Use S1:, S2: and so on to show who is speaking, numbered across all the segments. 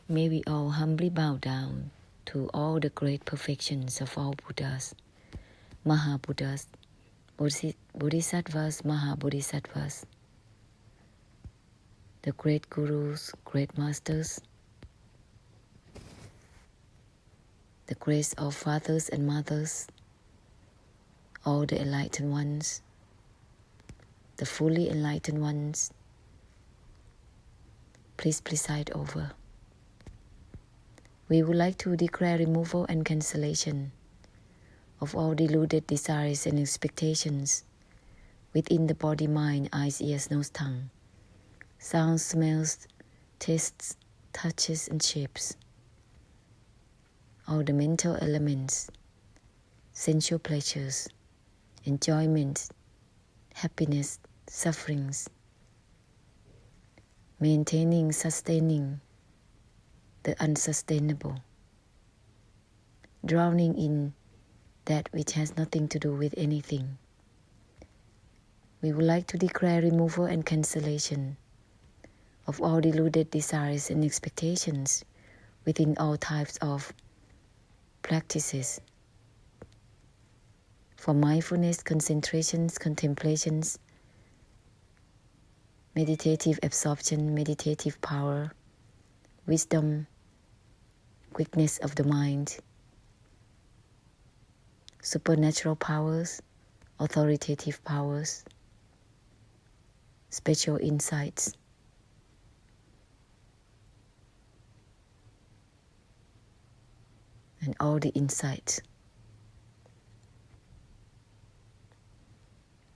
S1: May we all humbly bow down to all the great perfections of all Buddhas, Maha-Buddhas, Bodhisattvas, Maha-Bodhisattvas, the great gurus, great masters, the grace of fathers and mothers, all the enlightened ones, the fully enlightened ones, please preside over. We would like to declare removal and cancellation of all deluded desires and expectations within the body, mind, eyes, ears, nose, tongue, sounds, smells, tastes, touches, and shapes. All the mental elements, sensual pleasures, enjoyment, happiness, sufferings, maintaining, sustaining the unsustainable, drowning in that which has nothing to do with anything. We would like to declare removal and cancellation of all deluded desires and expectations within all types of practices. For mindfulness, concentrations, contemplations, meditative absorption, meditative power, wisdom, quickness of the mind, supernatural powers, authoritative powers, special insights, and all the insights.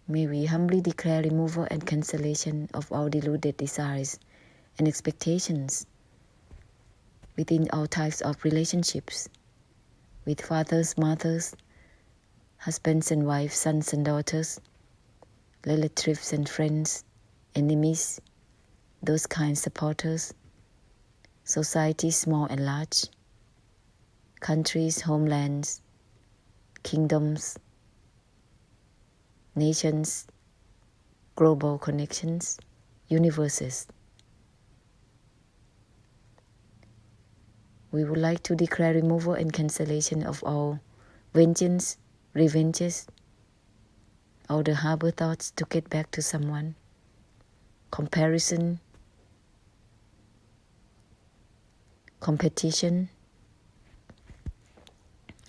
S1: May we humbly declare removal and cancellation of all deluded desires and expectations within all types of relationships with fathers, mothers, husbands and wives, sons and daughters, relatives and friends, enemies, those kind supporters, societies small and large, countries, homelands, kingdoms, nations, global connections, universes. We would like to declare removal and cancellation of all vengeance, revenges, all the harbor thoughts to get back to someone, comparison, competition,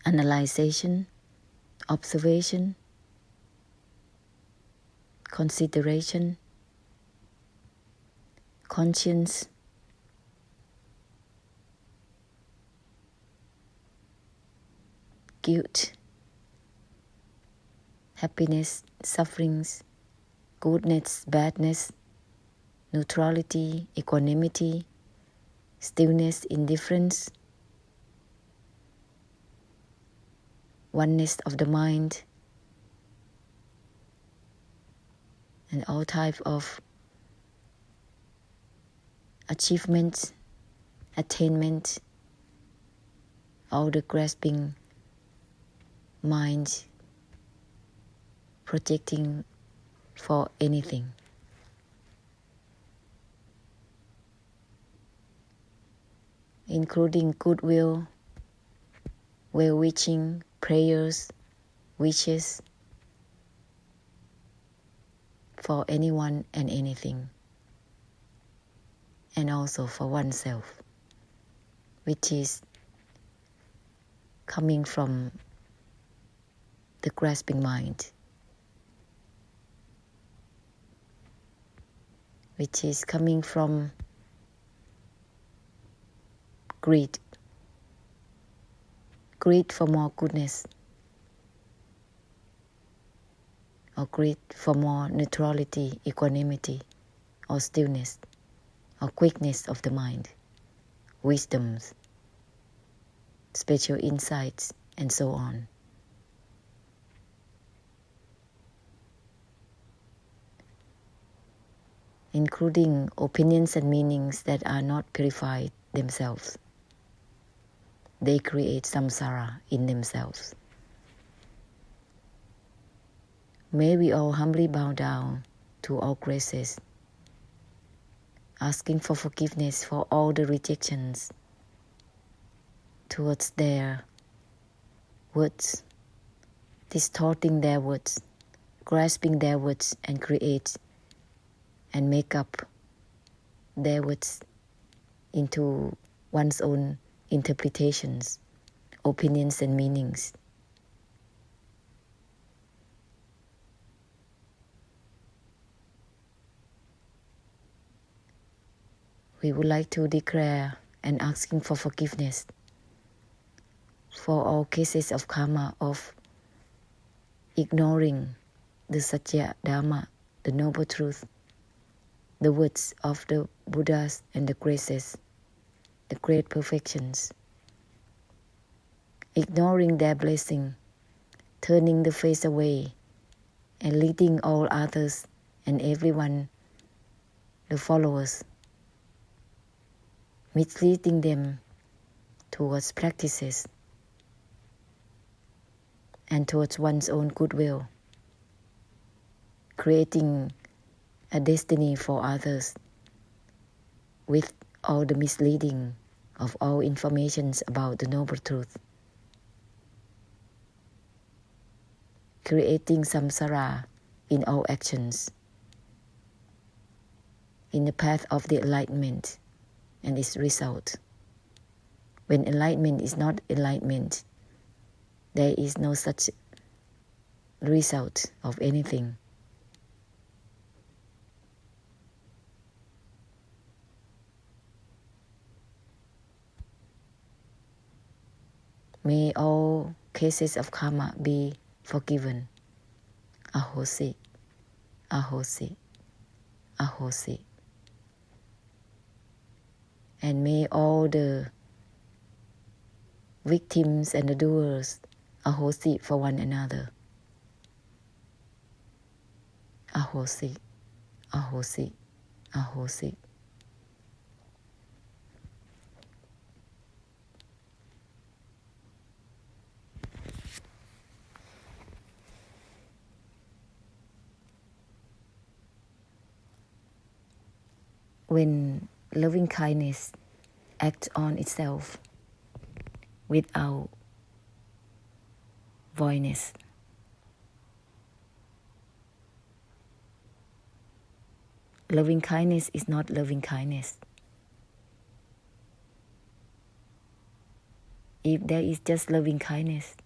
S1: analyzation, observation, consideration, conscience, guilt, happiness, sufferings, goodness, badness, neutrality, equanimity, stillness, indifference, oneness of the mind, and all types of achievements, attainment, all the grasping minds projecting for anything. Including goodwill, well-wishing, prayers, wishes for anyone and anything, and also for oneself, which is coming from the grasping mind, which is coming from greed for more goodness, or greed for more neutrality, equanimity, or stillness, or quickness of the mind, wisdoms, special insights, and so on. Including opinions and meanings that are not purified themselves. They create samsara in themselves. May we all humbly bow down to all graces, asking for forgiveness for all the rejections towards their words, distorting their words, grasping their words, and create and make up their words into one's own interpretations, opinions, and meanings. We would like to declare and asking for forgiveness for all cases of karma of ignoring the Satya Dharma, the noble truth, the words of the Buddhas and the graces, the great perfections, ignoring their blessing, turning the face away, and leading all others and everyone, the followers, misleading them towards practices and towards one's own goodwill, creating a destiny for others with all the misleading of all informations about the noble truth, creating samsara in all actions, in the path of the enlightenment and its result. When enlightenment is not enlightenment, there is no such result of anything. May all cases of karma be forgiven. Ahosi, ahosi, ahosi. And may all the victims and the doers ahosi for one another. Ahosi, ahosi, ahosi. When loving kindness acts on itself without voidness, loving kindness is not loving kindness. If there is just loving kindness,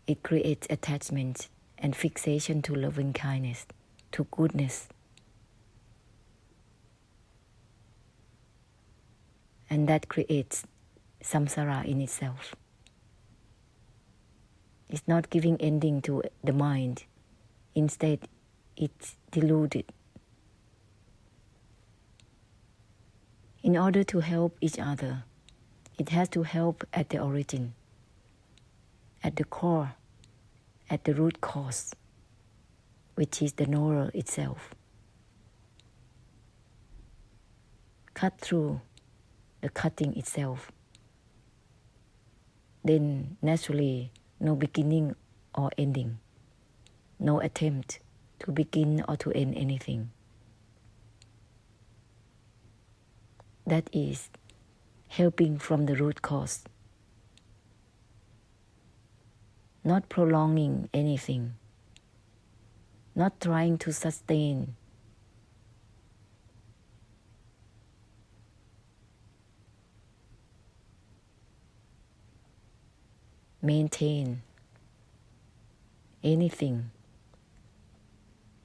S1: it creates attachment and fixation to loving kindness, to goodness. And that creates samsara in itself. It's not giving ending to the mind. Instead, it's deluded. In order to help each other, it has to help at the origin, at the core, at the root cause, which is the knower itself. Cut through the cutting itself. Then naturally, no beginning or ending, no attempt to begin or to end anything. That is helping from the root cause, not prolonging anything, not trying to sustain, maintain anything,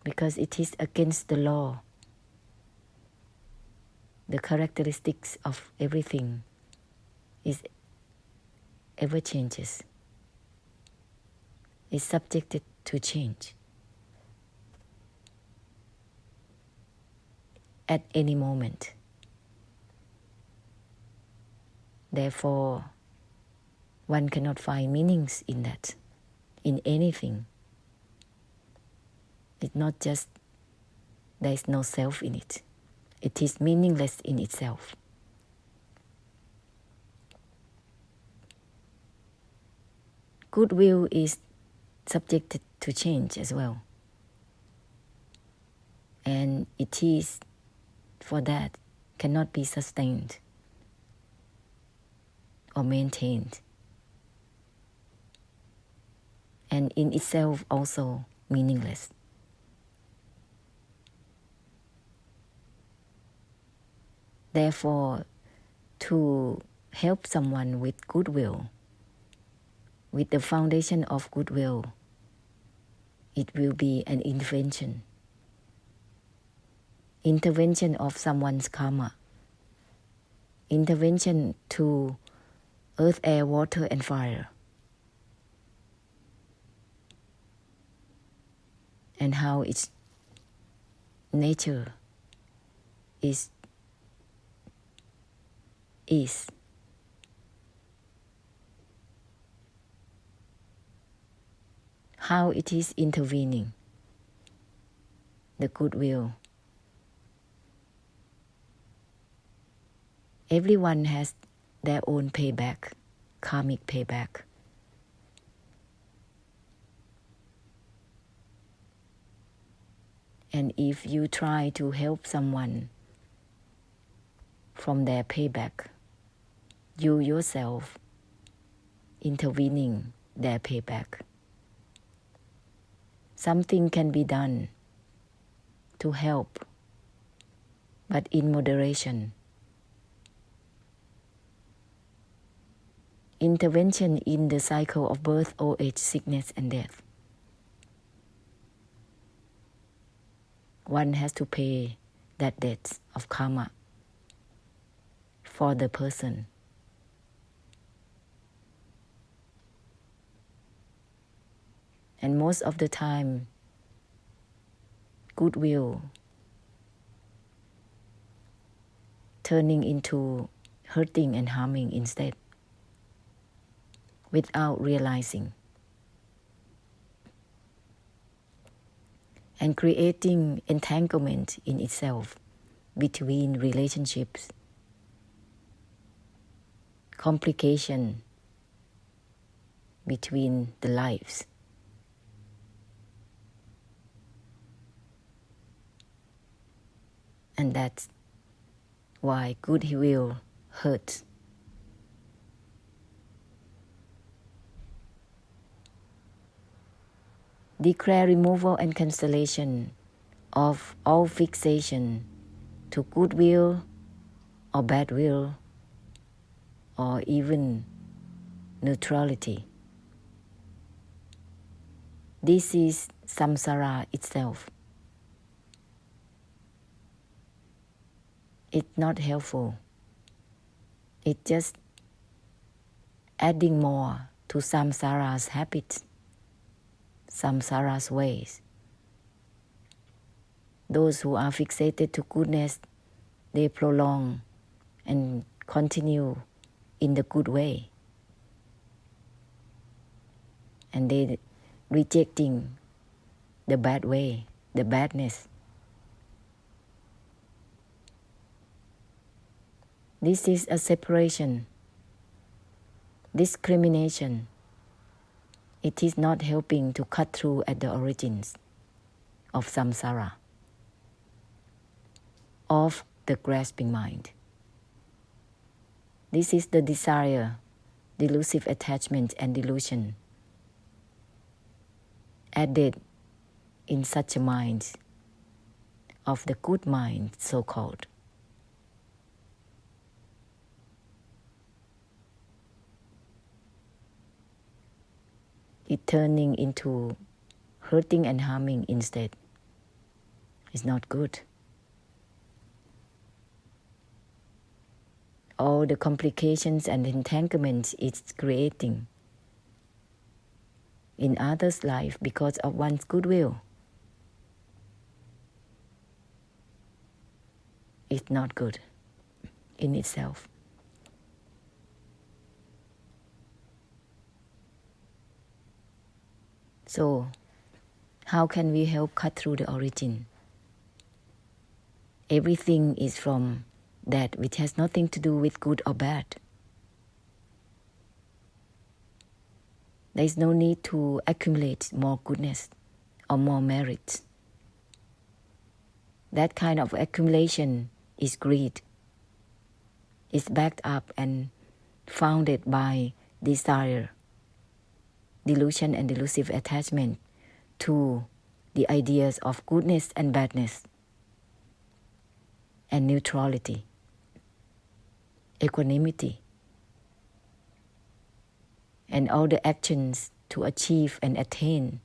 S1: because it is against the law. The characteristics of everything is ever changes, is subjected to change at any moment. Therefore, one cannot find meanings in that, in anything. It's not just there is no self in it. It is meaningless in itself. Goodwill is subjected to change as well. And it is, for that, cannot be sustained. or maintained, and in itself also meaningless. Therefore, to help someone with goodwill, with the foundation of goodwill, it will be an intervention of someone's karma, intervention to earth, air, water, and fire, and how its nature is how it is intervening, the goodwill. Everyone has their own payback, karmic payback. And if you try to help someone from their payback, you yourself intervening their payback. Something can be done to help, but in moderation. Intervention in the cycle of birth, old age, sickness, and death. One has to pay that debt of karma for the person. And most of the time, goodwill turning into hurting and harming instead, without realizing, and creating entanglement in itself between relationships, complication between the lives. And that's why goodwill hurts. Declare removal and cancellation of all fixation to goodwill or bad will or even neutrality. This is samsara itself. It's not helpful. It's just adding more to samsara's habits, samsara's ways. Those who are fixated to goodness, they prolong and continue in the good way. And they rejecting the bad way, the badness. This is a separation, discrimination. It is not helping to cut through at the origins of samsara, of the grasping mind. This is the desire, delusive attachment and delusion added in such a mind of the good mind, so-called. It turning into hurting and harming instead is not good. All the complications and entanglements it's creating in others' life because of one's goodwill is not good in itself. So, how can we help cut through the origin? Everything is from that which has nothing to do with good or bad. There is no need to accumulate more goodness or more merit. That kind of accumulation is greed. It's backed up and founded by desire, delusion, and delusive attachment to the ideas of goodness and badness, and neutrality, equanimity, and all the actions to achieve and attain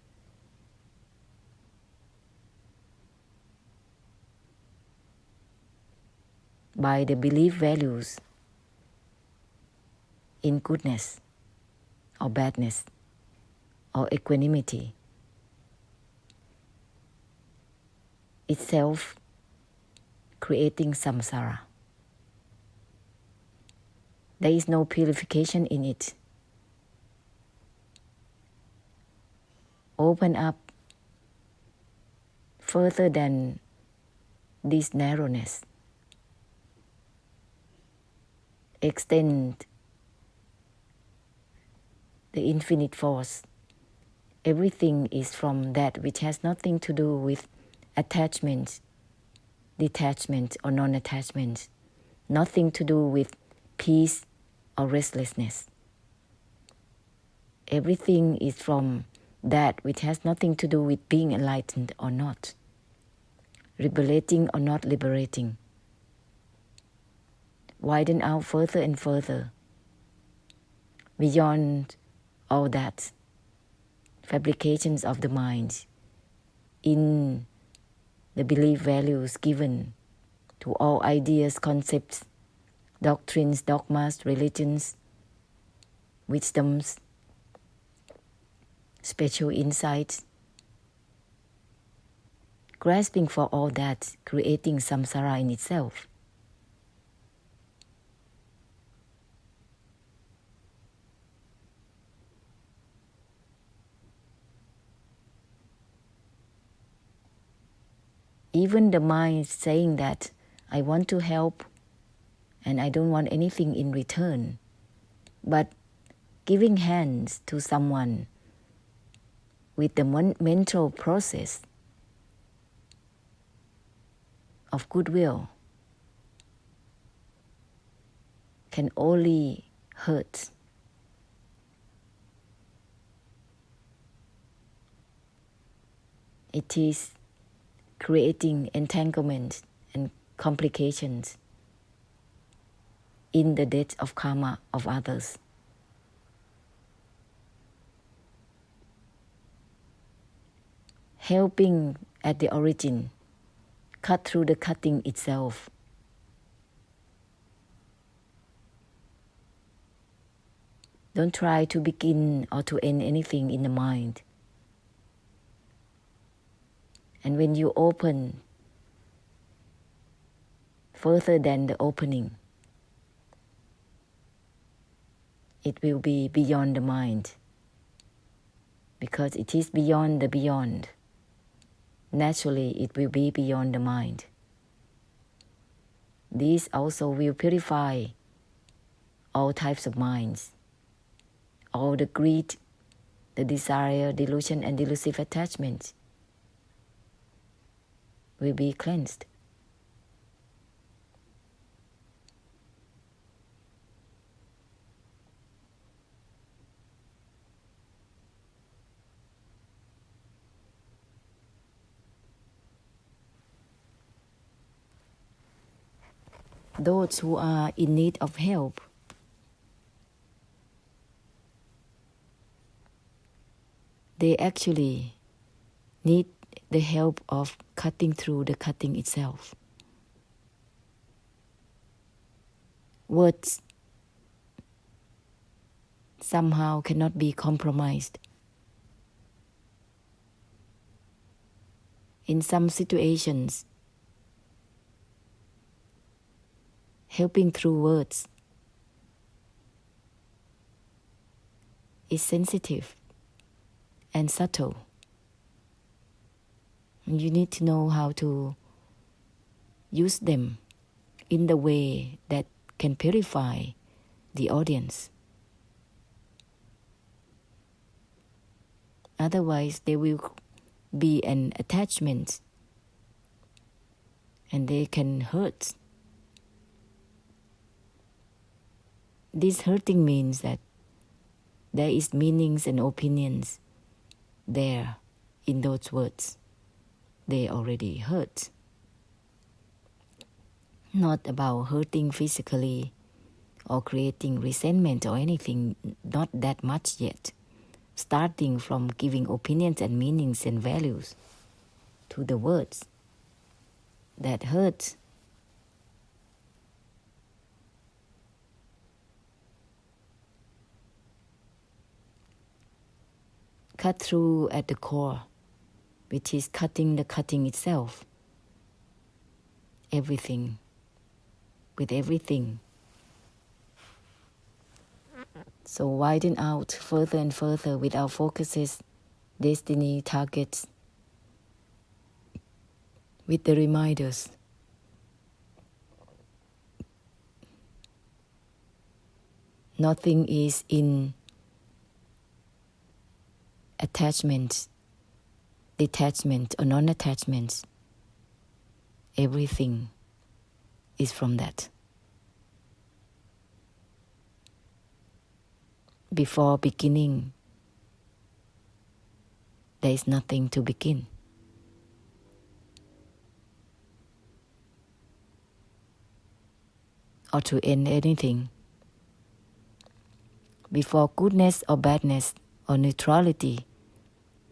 S1: by the belief values in goodness or badness or equanimity itself creating samsara. There is no purification in it. Open up further than this narrowness. Extend the infinite force. Everything is from that which has nothing to do with attachment, detachment, or non-attachment. Nothing to do with peace or restlessness. Everything is from that which has nothing to do with being enlightened or not, liberating or not liberating. Widen out further and further, beyond all that fabrications of the mind in the belief values given to all ideas, concepts, doctrines, dogmas, religions, wisdoms, special insights, grasping for all that, creating samsara in itself. Even the mind saying that I want to help and I don't want anything in return, but giving hands to someone with the mental process of goodwill can only hurt. It is creating entanglement and complications in the debt of karma of others. Helping at the origin, cut through the cutting itself. Don't try to begin or to end anything in the mind. And when you open further than the opening, it will be beyond the mind, because it is beyond the beyond. Naturally, it will be beyond the mind. This also will purify all types of minds, all the greed, the desire, delusion, and delusive attachment will be cleansed. Those who are in need of help, they actually need the help of cutting through the cutting itself. Words somehow cannot be compromised. In some situations, helping through words is sensitive and subtle. You need to know how to use them in the way that can purify the audience. Otherwise, there will be an attachment and they can hurt. This hurting means that there is meanings and opinions there in those words. They already hurt. Not about hurting physically or creating resentment or anything, not that much yet. Starting from giving opinions and meanings and values to the words that hurt. Cut through at the core, which is cutting the cutting itself. Everything, with everything. So widen out further and further with our focuses, destiny, targets, with the reminders. Nothing is in attachment, detachment, or non-attachment. Everything is from that. Before beginning, there is nothing to begin. Or to end anything. Before goodness or badness or neutrality,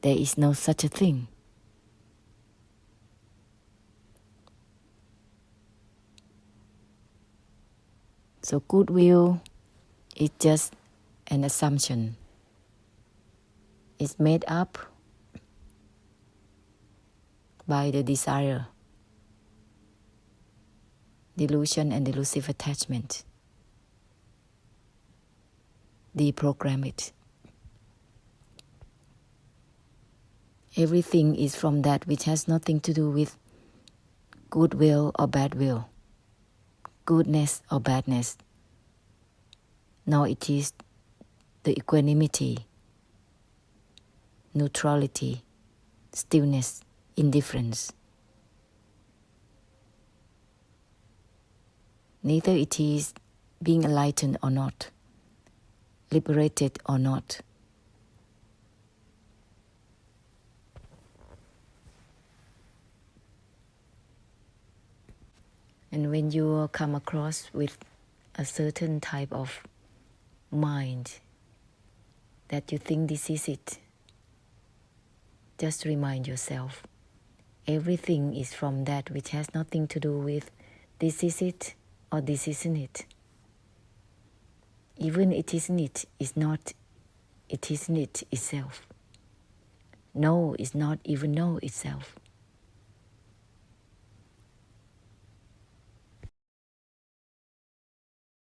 S1: there is no such a thing. So goodwill is just an assumption. It's made up by the desire, delusion and delusive attachment. Deprogram it. Everything is from that which has nothing to do with goodwill or badwill, goodness or badness. Now it is the equanimity, neutrality, stillness, indifference. Neither it is being enlightened or not, liberated or not. And when you come across with a certain type of mind that you think this is it, just remind yourself, everything is from that which has nothing to do with this is it or this isn't it. Even it isn't it is not, it isn't it itself. No is not even no itself.